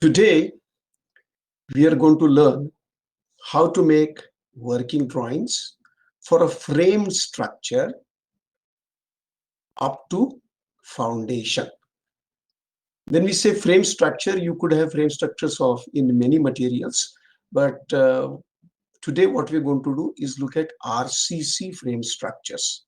Today, we are going to learn how to make working drawings for a frame structure up to foundation. When we say frame structure, you could have frame structures of in many materials, but today what we're going to do is look at RCC frame structures,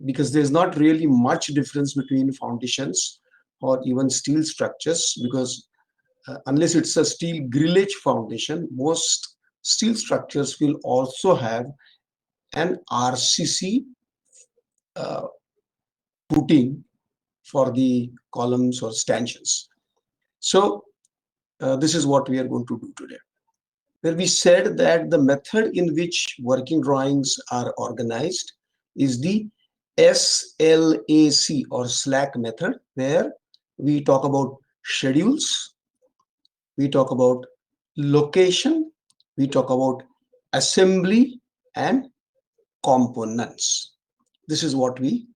because there's not really much difference between foundations or even steel structures, because unless it's a steel grillage foundation, most steel structures will also have an RCC uh, footing for the columns or stanchions. So this is what we are going to do today. Where we said that the method in which working drawings are organized is the SLAC or SLAC method, where we talk about schedules, we talk about location, we talk about assembly and components. This is what we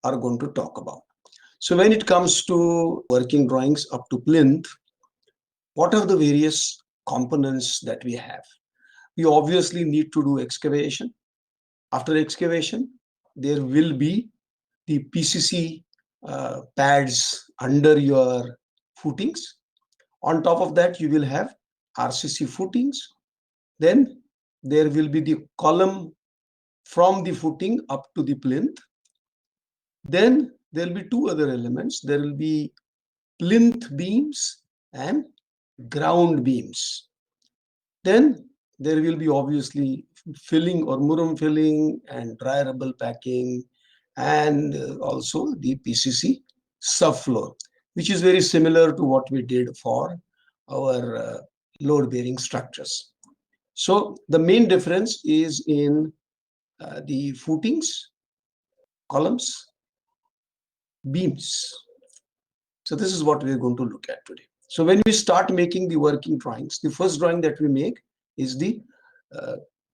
are going to talk about. So when it comes to working drawings up to plinth, what are the various components that we have? We obviously need to do excavation. After excavation, there will be the PCC pads under your footings. On top of that, you will have RCC footings. Then there will be the column from the footing up to the plinth. Then there will be two other elements. There will be plinth beams and ground beams. Then there will be obviously filling or murum filling and dry rubble packing, and also the PCC subfloor, which is very similar to what we did for our load bearing structures. So the main difference is in the footings, columns, beams. So this is what we are going to look at today. So when we start making the working drawings, the first drawing that we make is the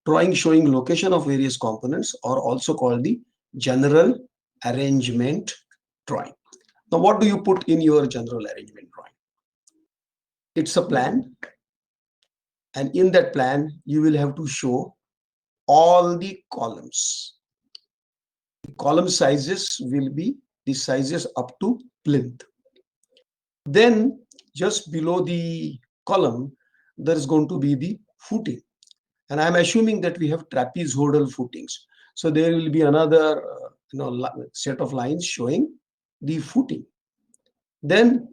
drawing showing location of various components, or also called the general arrangement drawing. Now, what do you put in your general arrangement drawing? It's a plan, and in that plan, you will have to show all the columns. The column sizes will be the sizes up to plinth. Then just below the column, there is going to be the footing. And I'm assuming that we have trapezoidal footings. So there will be another set of lines showing the footing. Then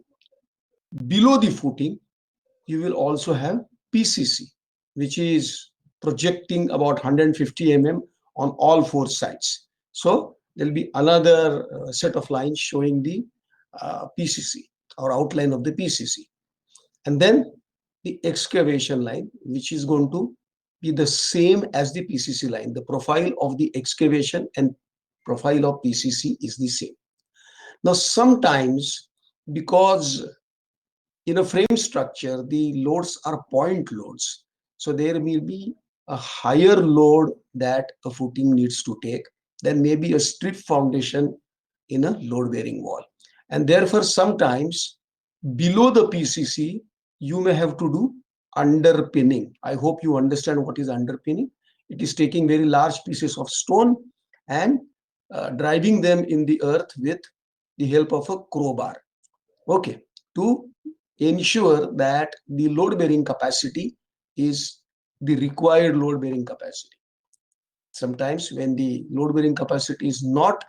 below the footing, you will also have PCC, which is projecting about 150 mm on all four sides. So there will be another set of lines showing the PCC or outline of the PCC. And then the excavation line, which is going to be the same as the PCC line. The profile of the excavation and profile of PCC is the same. Now, sometimes, because in a frame structure, the loads are point loads, so there will be a higher load that a footing needs to take than maybe a strip foundation in a load-bearing wall. And therefore, sometimes below the PCC, you may have to do underpinning. I hope you understand what is underpinning. It is taking very large pieces of stone and driving them in the earth with the help of a crowbar. Okay, to ensure that the load bearing capacity is the required load bearing capacity. Sometimes when the load bearing capacity is not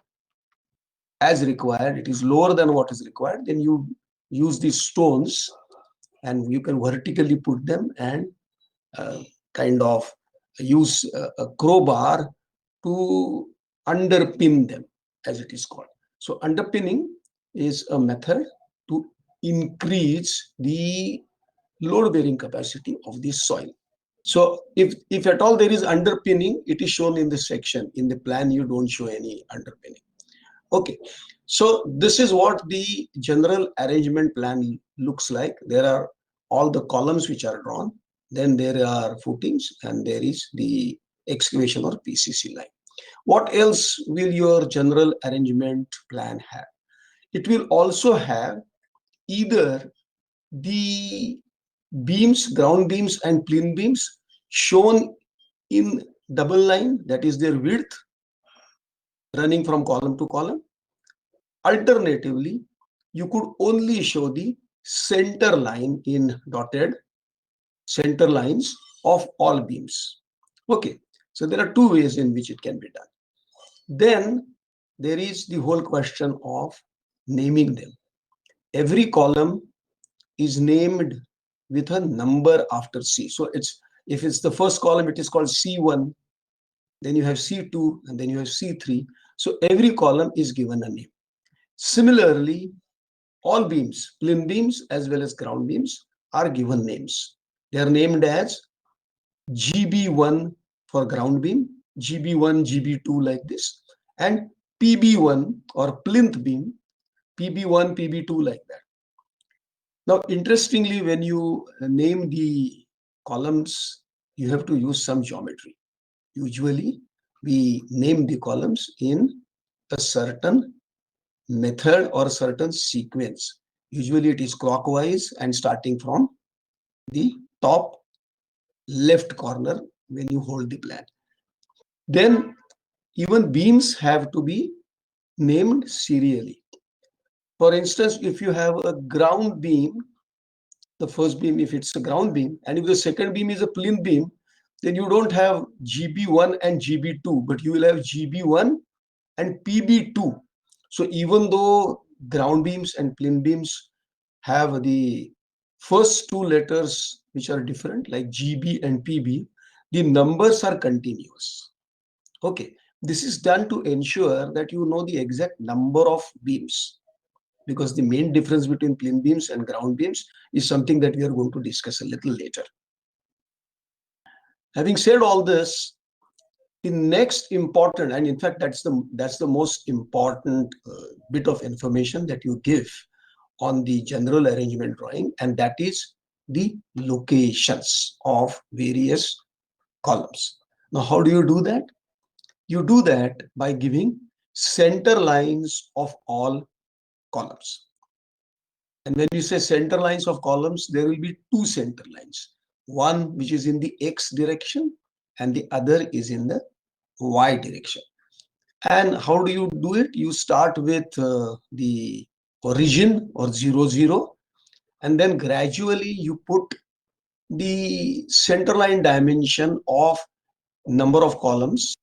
as required, it is lower than what is required, then you use these stones and you can vertically put them and kind of use a crowbar to underpin them, as it is called. So underpinning is a method to increase the load bearing capacity of the soil. So if at all there is underpinning, it is shown in the section. In the plan, you don't show any underpinning. Okay, so this is what the general arrangement plan looks like. There are all the columns which are drawn, then there are footings, and there is the excavation or PCC line. What else will your general arrangement plan have? It will also have either the beams, ground beams and plinth beams shown in double line, that is their width running from column to column. Alternatively, you could only show the center line in dotted center lines of all beams. Okay, so there are two ways in which it can be done. Then there is the whole question of naming them. Every column is named with a number after C. So if it's the first column, it is called C1, then you have C2, and then you have C3. So every column is given a name. Similarly, all beams, plinth beams as well as ground beams, are given names. They are named as GB1 for ground beam, GB1, GB2 like this, and PB1 or plinth beam, PB1, PB2 like that. Now, interestingly, when you name the columns, you have to use some geometry. Usually, we name the columns in a certain method or certain sequence. Usually, it is clockwise and starting from the top left corner when you hold the plan. Then, even beams have to be named serially. For instance, if you have a ground beam, the first beam, if it's a ground beam, and if the second beam is a plinth beam, then you don't have GB1 and GB2, but you will have GB1 and PB2. So even though ground beams and plinth beams have the first two letters which are different, like GB and PB, the numbers are continuous. Okay, this is done to ensure that you know the exact number of beams, because the main difference between plinth beams and ground beams is something that we are going to discuss a little later. Having said all this, the next important, and in fact that's the most important bit of information that you give on the general arrangement drawing, and that is the locations of various columns. Now, how do you do that? You do that by giving center lines of all columns. And when you say center lines of columns, there will be two center lines, one which is in the X direction and the other is in the Y direction. And how do you do it? You start with the origin or 0, 0, and then gradually you put the center line dimension of number of columns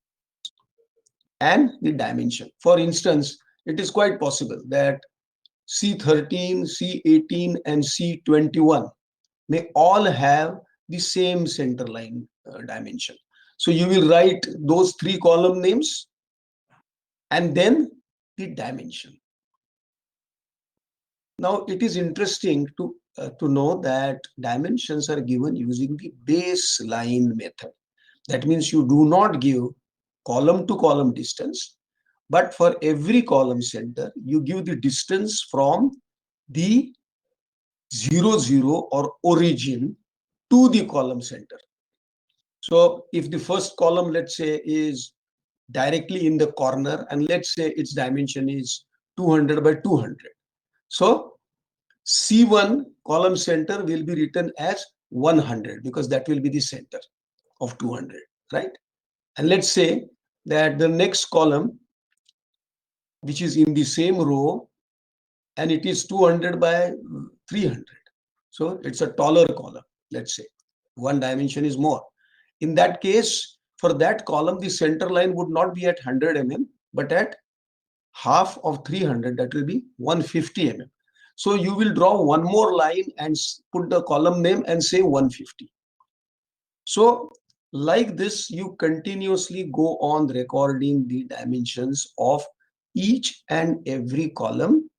and the dimension. For instance, it is quite possible that C13, C18, and C21 may all have the same center line dimension. So you will write those three column names and then the dimension. Now, it is interesting to know that dimensions are given using the baseline method. That means you do not give column to column distance, but for every column center, you give the distance from the 0, 0 or origin to the column center. So if the first column, let's say, is directly in the corner, and let's say its dimension is 200 by 200. So C1 column center will be written as 100 because that will be the center of 200, right? And let's say that the next column, which is in the same row, and it is 200 by 300. So it's a taller column, let's say. One dimension is more. In that case, for that column, the center line would not be at 100 mm, but at half of 300, that will be 150 mm. So you will draw one more line and put the column name and say 150. So like this, you continuously go on recording the dimensions of each and every column,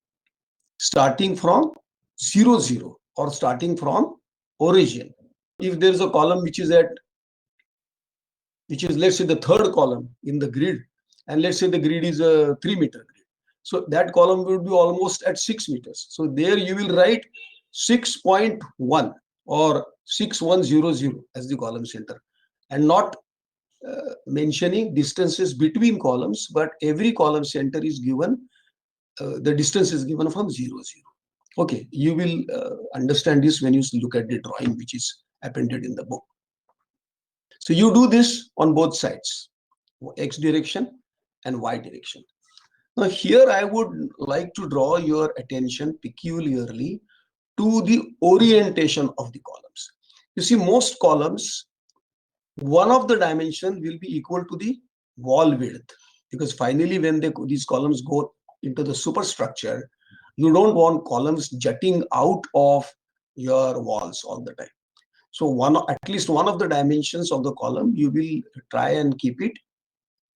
starting from 0, 0 or starting from origin. If there is a column which is let's say the third column in the grid, and let's say the grid is a 3-meter grid, so that column will be almost at 6 meters. So there you will write 6.1 or 6100 as the column center, and not mentioning distances between columns, but every column center is given, the distance is given from 0, 0. Okay, you will understand this when you look at the drawing which is appended in the book. So you do this on both sides, x direction and y direction. Now here I would like to draw your attention peculiarly to the orientation of the columns. You see, most columns, one of the dimension will be equal to the wall width, because finally when these columns go into the superstructure, you don't want columns jutting out of your walls all the time. So at least one of the dimensions of the column, you will try and keep it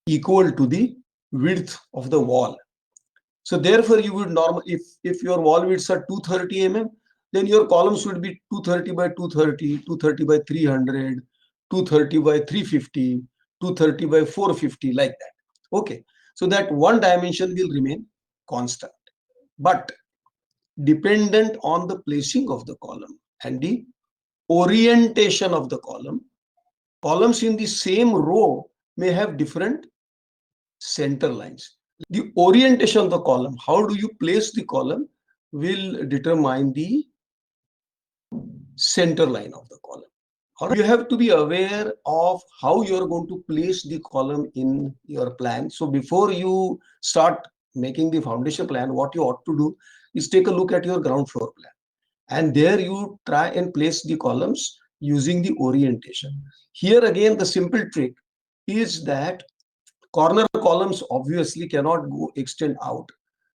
equal to the width of the wall. So therefore, you would if your wall widths are 230 mm, then your columns would be 230 by 230, 230 by 300, 230 by 350, 230 by 450, like that. Okay, so that one dimension will remain constant, but dependent on the placing of the column and the orientation of the column, columns in the same row may have different center lines. The orientation of the column, how do you place the column, will determine the center line of the column. You have to be aware of how you are going to place the column in your plan. So before you start making the foundation plan, what you ought to do is take a look at your ground floor plan, and there you try and place the columns using the orientation. Here again, the simple trick is that corner columns obviously cannot go extend out,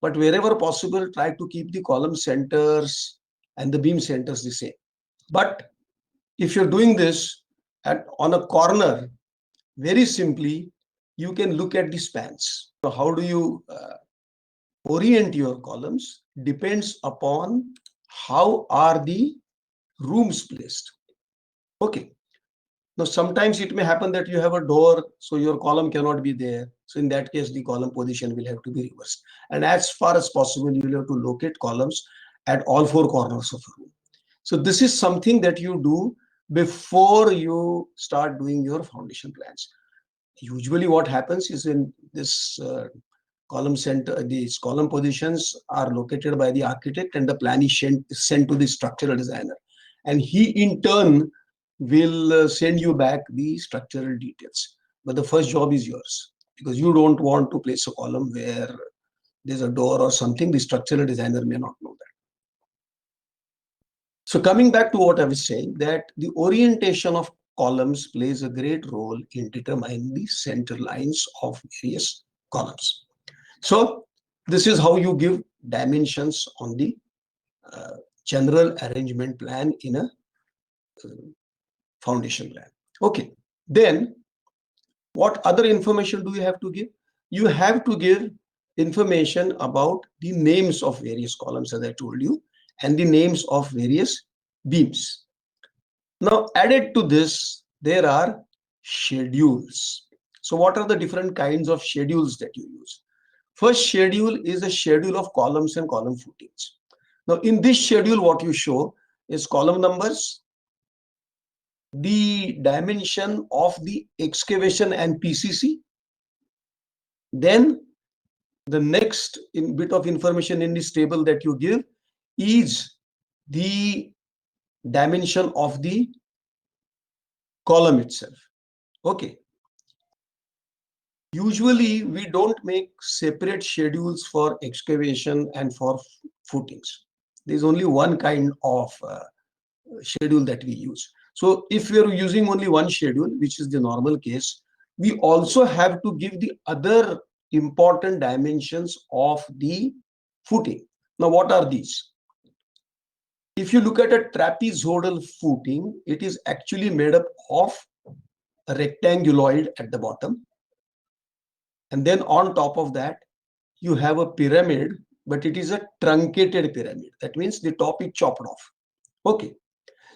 but wherever possible, try to keep the column centers and the beam centers the same. But if you're doing this on a corner, very simply, you can look at the spans. So how do you orient your columns depends upon how are the rooms placed. Okay. Now, sometimes it may happen that you have a door, so your column cannot be there. So in that case, the column position will have to be reversed. And as far as possible, you will have to locate columns at all four corners of a room. So this is something that you do before you start doing your foundation plans. Usually what happens is in this column center, these column positions are located by the architect, and the plan is sent to the structural designer. And he in turn will send you back the structural details. But the first job is yours, because you don't want to place a column where there's a door or something. The structural designer may not know that. So coming back to what I was saying, that the orientation of columns plays a great role in determining the center lines of various columns. So this is how you give dimensions on the general arrangement plan in a foundation plan. Okay, then what other information do you have to give? You have to give information about the names of various columns, as I told you, and the names of various beams. Now, added to this, there are schedules. So what are the different kinds of schedules that you use? First schedule is a schedule of columns and column footings. Now, in this schedule, what you show is column numbers, the dimension of the excavation and PCC. Then the next bit of information in this table that you give is the dimension of the column itself. Okay. Usually we don't make separate schedules for excavation and for footings. There's only one kind of schedule that we use. So if we are using only one schedule, which is the normal case, we also have to give the other important dimensions of the footing. Now, what are these? If you look at a trapezoidal footing, it is actually made up of a rectanguloid at the bottom. And then on top of that, you have a pyramid, but it is a truncated pyramid. That means the top is chopped off. Okay.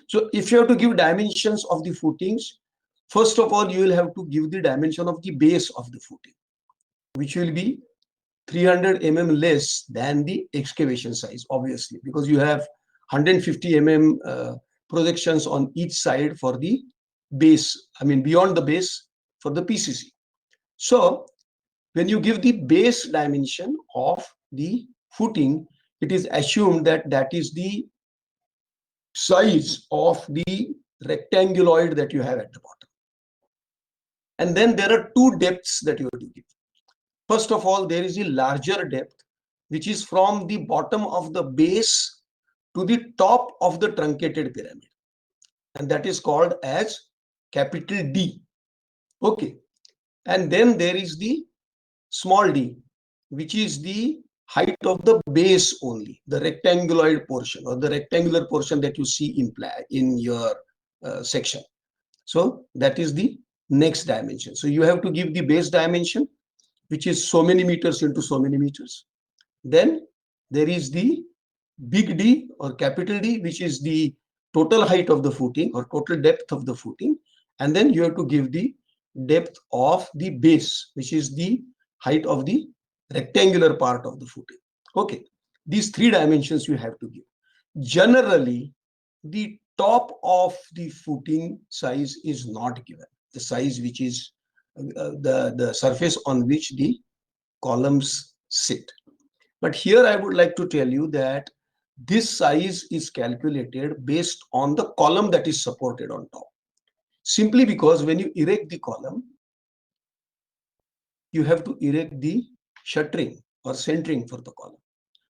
So if you have to give dimensions of the footings, first of all, you will have to give the dimension of the base of the footing, which will be 300 mm less than the excavation size, obviously, because you have 150 mm projections on each side for the base, I mean, beyond the base for the PCC. So when you give the base dimension of the footing, it is assumed that that is the size of the rectanguloid that you have at the bottom. And then there are two depths that you have to give. First of all, there is a larger depth, which is from the bottom of the base to the top of the truncated pyramid. And that is called as capital D. Okay. And then there is the small d, which is the height of the base only, the rectanguloid portion or the rectangular portion that you see in your section. So that is the next dimension. So you have to give the base dimension, which is so many meters into so many meters. Then there is the big D or capital D, which is the total height of the footing or total depth of the footing. And then you have to give the depth of the base, which is the height of the rectangular part of the footing. Okay, these three dimensions you have to give. Generally, the top of the footing size is not given, the size which is the surface on which the columns sit. But here I would like to tell you that this size is calculated based on the column that is supported on top. Simply because when you erect the column, you have to erect the shuttering or centering for the column.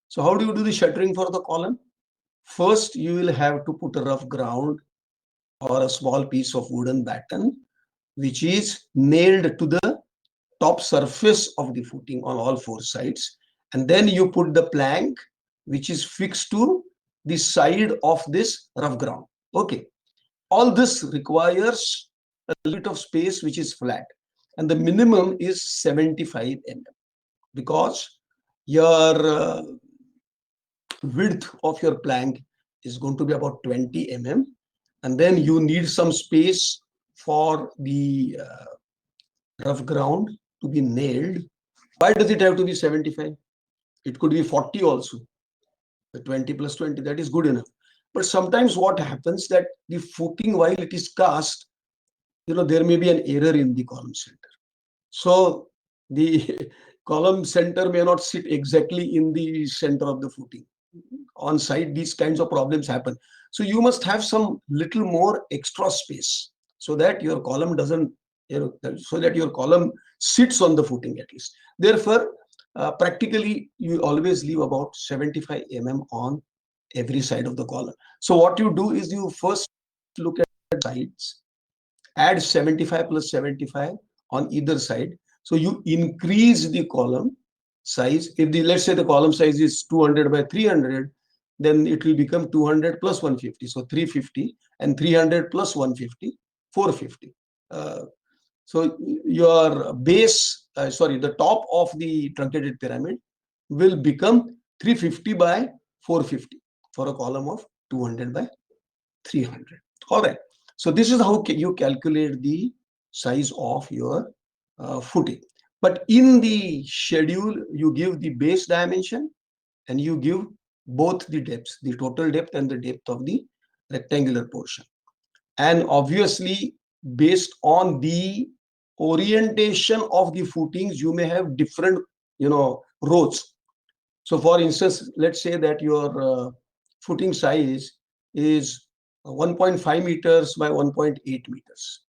So how do you do the shuttering for the column? First, you will have to put a rough ground or a small piece of wooden batten, which is nailed to the top surface of the footing on all four sides. And then you put the plank, which is fixed to the side of this rough ground. Okay. All this requires a little bit of space which is flat. And the minimum is 75 mm because your width of your plank is going to be about 20 mm. And then you need some space for the rough ground to be nailed. Why does it have to be 75? It could be 40 also. The 20 plus 20, that is good enough. But sometimes what happens that the footing, while it is cast, there may be an error in the column center. So the column center may not sit exactly in the center of the footing. On site, these kinds of problems happen. So you must have some little more extra space so that your column doesn't, so that your column sits on the footing at least. Therefore, practically, you always leave about 75 mm on every side of the column. So what you do is you first look at sides, add 75 plus 75 on either side. So you increase the column size. If let's say the column size is 200 by 300, then it will become 200 plus 150. So 350, and 300 plus 150, 450. So your base, the top of the truncated pyramid will become 350 by 450 for a column of 200 by 300. All right. So this is how you calculate the size of your footing. But in the schedule, you give the base dimension and you give both the depths, the total depth and the depth of the rectangular portion. And obviously, based on the orientation of the footings, you may have different, rows. So for instance, let's say that your footing size is 1.5 meters by 1.8 meters.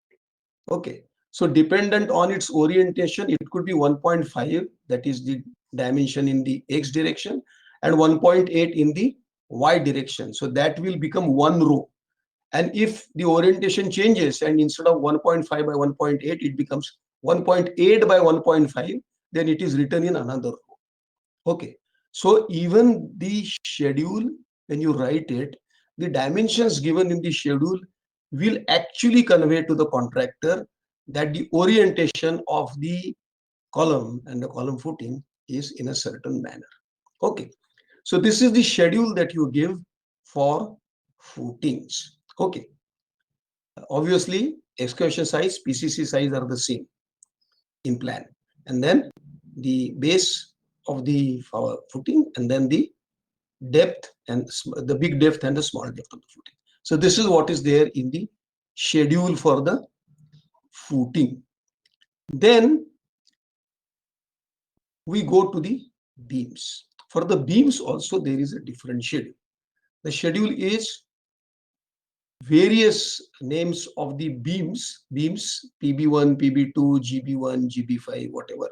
Okay. So dependent on its orientation, it could be 1.5, that is the dimension in the X direction, and 1.8 in the Y direction. So that will become one row. And if the orientation changes and instead of 1.5 by 1.8, it becomes 1.8 by 1.5, then it is written in another row. Okay. So even the schedule, when you write it, the dimensions given in the schedule will actually convey to the contractor that the orientation of the column and the column footing is in a certain manner. Okay. So this is the schedule that you give for footings. Okay. Obviously, excavation size, PCC size are the same in plan. And then the base of the footing, and then the depth and the big depth and the small depth of the footing. So this is what is there in the schedule for the footing. Then we go to the beams. For the beams also there is a different schedule. The schedule is various names of the beams PB1, PB2, GB1, GB5, whatever,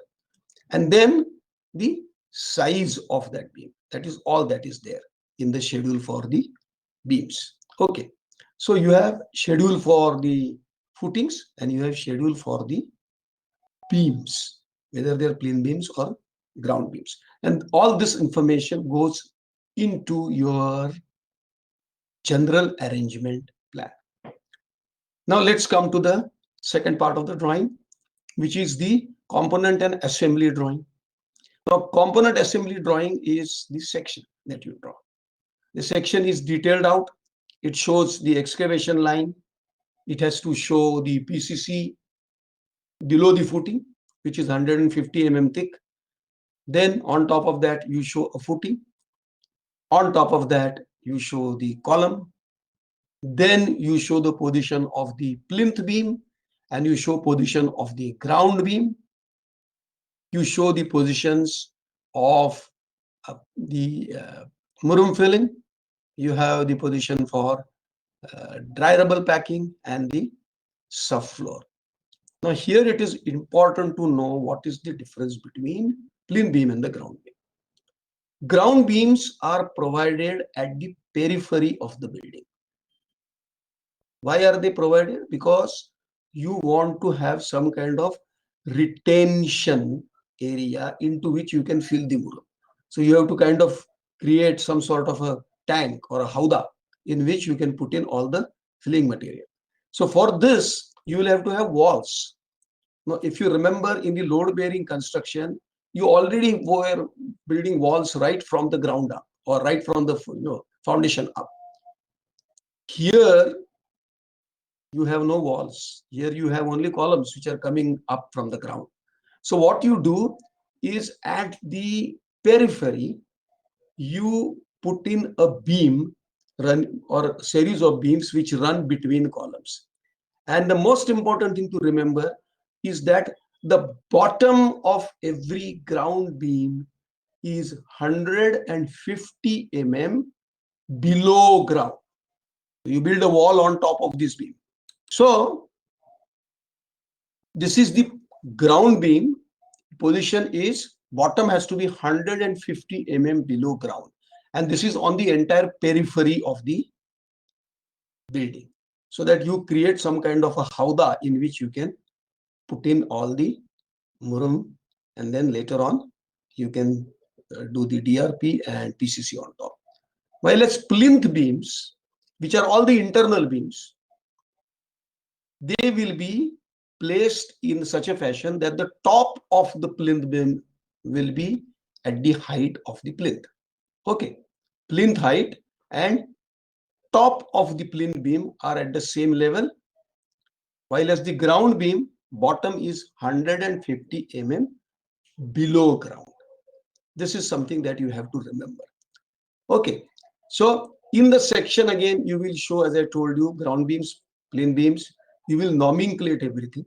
and then the size of that beam. That is all that is there in the schedule for the beams. Okay, so you have schedule for the footings and you have schedule for the beams, whether they're plain beams or ground beams, and all this information goes into your general arrangement plan. Now let's come to the second part of the drawing, which is the component and assembly drawing. Now, component assembly drawing is the section that you draw. The section is detailed out. It shows the excavation line. It has to show the PCC below the footing, which is 150 mm thick. Then on top of that, you show a footing. On top of that, you show the column. Then you show the position of the plinth beam and you show position of the ground beam. You show the positions of the murum filling. You have the position for dry rubble packing and the subfloor. Now here it is important to know what is the difference between plinth beam and the ground beam. Ground beams are provided at the periphery of the building. Why are they provided? Because you want to have some kind of retention area into which you can fill the murum. So you have to kind of create some sort of a tank or a howdah in which you can put in all the filling material. So for this, you will have to have walls. Now, if you remember in the load bearing construction, you already were building walls right from the ground up or right from the foundation up. Here, you have no walls. Here you have only columns which are coming up from the ground. So what you do is at the periphery, you put in a beam run or series of beams which run between columns. And the most important thing to remember is that the bottom of every ground beam is 150 mm below ground. You build a wall on top of this beam. So this is the ground beam. Position is bottom has to be 150 mm below ground, and this is on the entire periphery of the building, so that you create some kind of a howdah in which you can put in all the murum, and then later on you can do the DRP and PCC on top. While as plinth beams, which are all the internal beams, they will be placed in such a fashion that the top of the plinth beam will be at the height of the plinth. Okay, plinth height and top of the plinth beam are at the same level, while as the ground beam bottom is 150 mm below ground. This is something that you have to remember. Okay, so in the section again, you will show, as I told you, ground beams, plinth beams. You will nomenclate everything.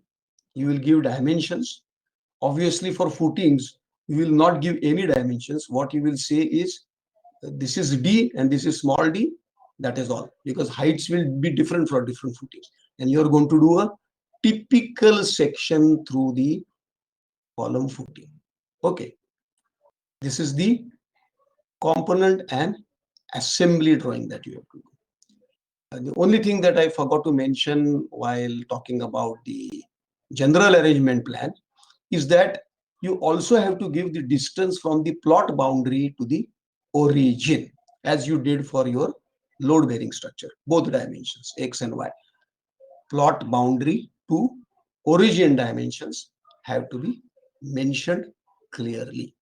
You will give dimensions. Obviously, for footings, you will not give any dimensions. What you will say is, this is D and this is small d. That is all, because heights will be different for different footings. And you are going to do a typical section through the column footing. Okay, this is the component and assembly drawing that you have to do. The only thing that I forgot to mention while talking about the general arrangement plan is that you also have to give the distance from the plot boundary to the origin, as you did for your load bearing structure, both dimensions, X and Y. Plot boundary to origin dimensions have to be mentioned clearly.